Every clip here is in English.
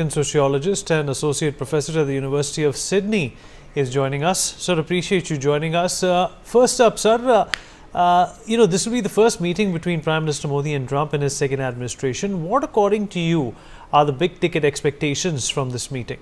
Sociologist and associate professor at the University of Sydney is joining us. Sir, appreciate you joining us. First up, sir, this will be the first meeting between Prime Minister Modi and Trump in his second administration. What, according to you, are the big ticket expectations from this meeting?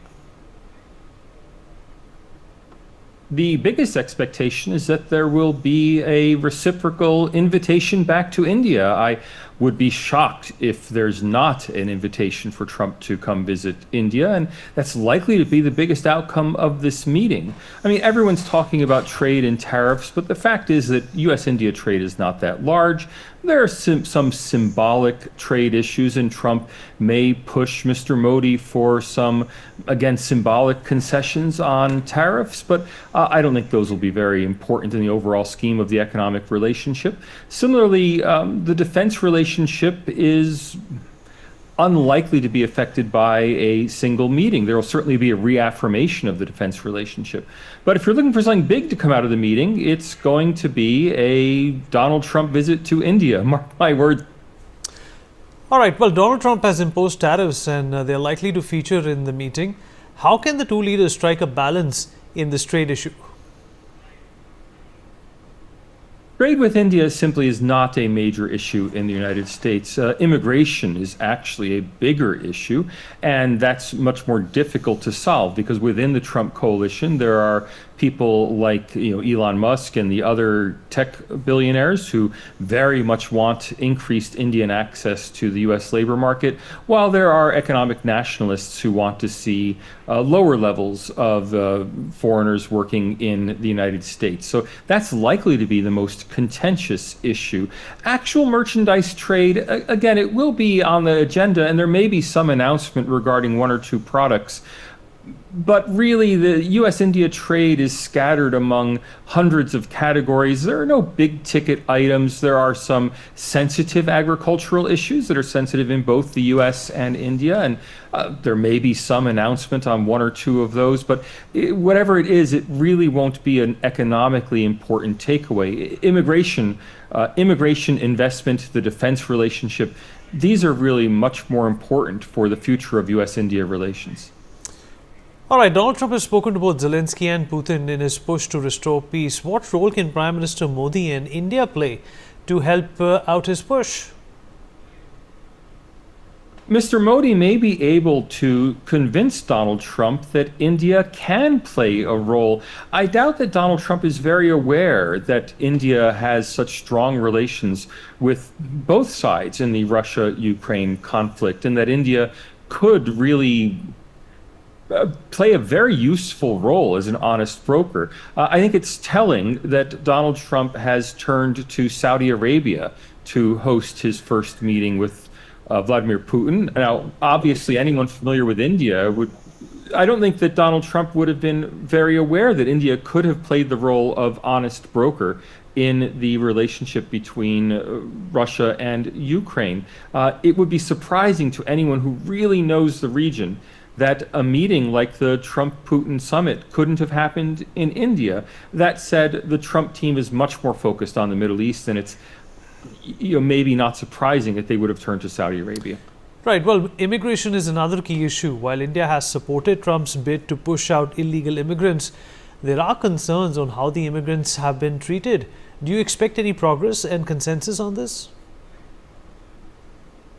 The biggest expectation is that there will be a reciprocal invitation back to India. I would be shocked if there's not an invitation for Trump to come visit India, and that's likely to be the biggest outcome of this meeting. I mean, everyone's talking about trade and tariffs, but the fact is that U.S.-India trade is not that large. There are some symbolic trade issues, and Trump may push Mr. Modi for some, again, symbolic concessions on tariffs, but I don't think those will be very important in the overall scheme of the economic relationship. Similarly, the defense relationship is unlikely to be affected by a single meeting. There will certainly be a reaffirmation of the defense relationship. But if you're looking for something big to come out of the meeting, it's going to be a Donald Trump visit to India. Mark my words. All right. Well, Donald Trump has imposed tariffs and they're likely to feature in the meeting. How can the two leaders strike a balance in this trade issue? Trade with India simply is not a major issue in the United States. Immigration is actually a bigger issue, and that's much more difficult to solve because within the Trump coalition, there are people like Elon Musk and the other tech billionaires who very much want increased Indian access to the U.S. labor market, while there are economic nationalists who want to see lower levels of foreigners working in the United States. So that's likely to be the most contentious issue. Actual merchandise trade, again, it will be on the agenda, and there may be some announcement regarding one or two products. But really, the U.S.-India trade is scattered among hundreds of categories. There are no big ticket items. There are some sensitive agricultural issues that are sensitive in both the U.S. and India, and there may be some announcement on one or two of those. But whatever it is, it really won't be an economically important takeaway. Immigration, investment, the defense relationship, these are really much more important for the future of U.S.-India relations. All right, Donald Trump has spoken to both Zelensky and Putin in his push to restore peace. What role can Prime Minister Modi and India play to help out his push? Mr. Modi may be able to convince Donald Trump that India can play a role. I doubt that Donald Trump is very aware that India has such strong relations with both sides in the Russia-Ukraine conflict, and that India could really play a very useful role as an honest broker. I think it's telling that Donald Trump has turned to Saudi Arabia to host his first meeting with Vladimir Putin. Now, obviously, anyone familiar with India I don't think that Donald Trump would have been very aware that India could have played the role of honest broker in the relationship between Russia and Ukraine. It would be surprising to anyone who really knows the region that a meeting like the Trump-Putin summit couldn't have happened in India. That said, the Trump team is much more focused on the Middle East, and it's maybe not surprising that they would have turned to Saudi Arabia. Right. Well, immigration is another key issue. While India has supported Trump's bid to push out illegal immigrants, there are concerns on how the immigrants have been treated. Do you expect any progress and consensus on this?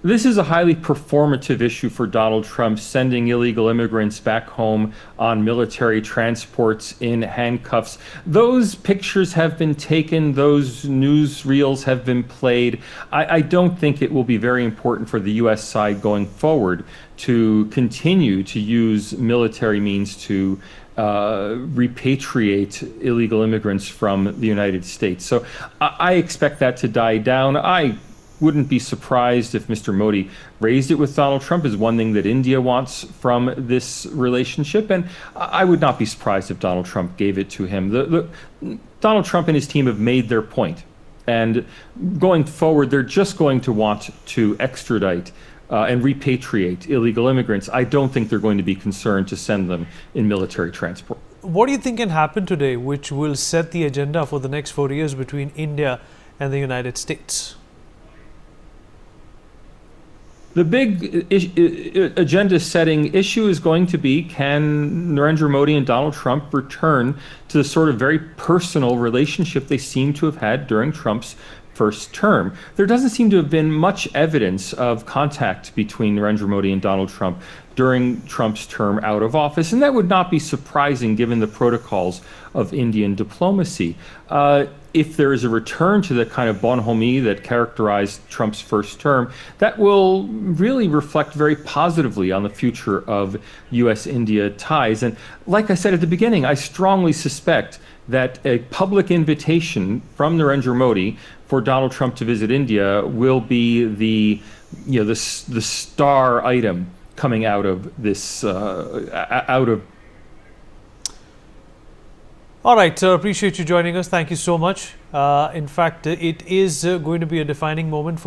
This is a highly performative issue for Donald Trump, sending illegal immigrants back home on military transports in handcuffs. Those pictures have been taken, those newsreels have been played. I don't think it will be very important for the U.S. side going forward to continue to use military means to repatriate illegal immigrants from the United States. So I expect that to die down. I wouldn't be surprised if Mr. Modi raised it with Donald Trump as one thing that India wants from this relationship, and I would not be surprised if Donald Trump gave it to him. Donald Trump and his team have made their point, and going forward, they're just going to want to extradite and repatriate illegal immigrants. I don't think they're going to be concerned to send them in military transport. What do you think can happen today which will set the agenda for the next 4 years between India and the United States? The big agenda-setting issue is going to be, can Narendra Modi and Donald Trump return to the sort of very personal relationship they seem to have had during Trump's first term? There doesn't seem to have been much evidence of contact between Narendra Modi and Donald Trump during Trump's term out of office, and that would not be surprising given the protocols of Indian diplomacy. If there is a return to the kind of bonhomie that characterized Trump's first term, that will really reflect very positively on the future of U.S.-India ties. And like I said at the beginning, I strongly suspect that a public invitation from Narendra Modi for Donald Trump to visit India will be the star item coming out of this All right, sir, appreciate you joining us. Thank you so much. In fact, it is going to be a defining moment for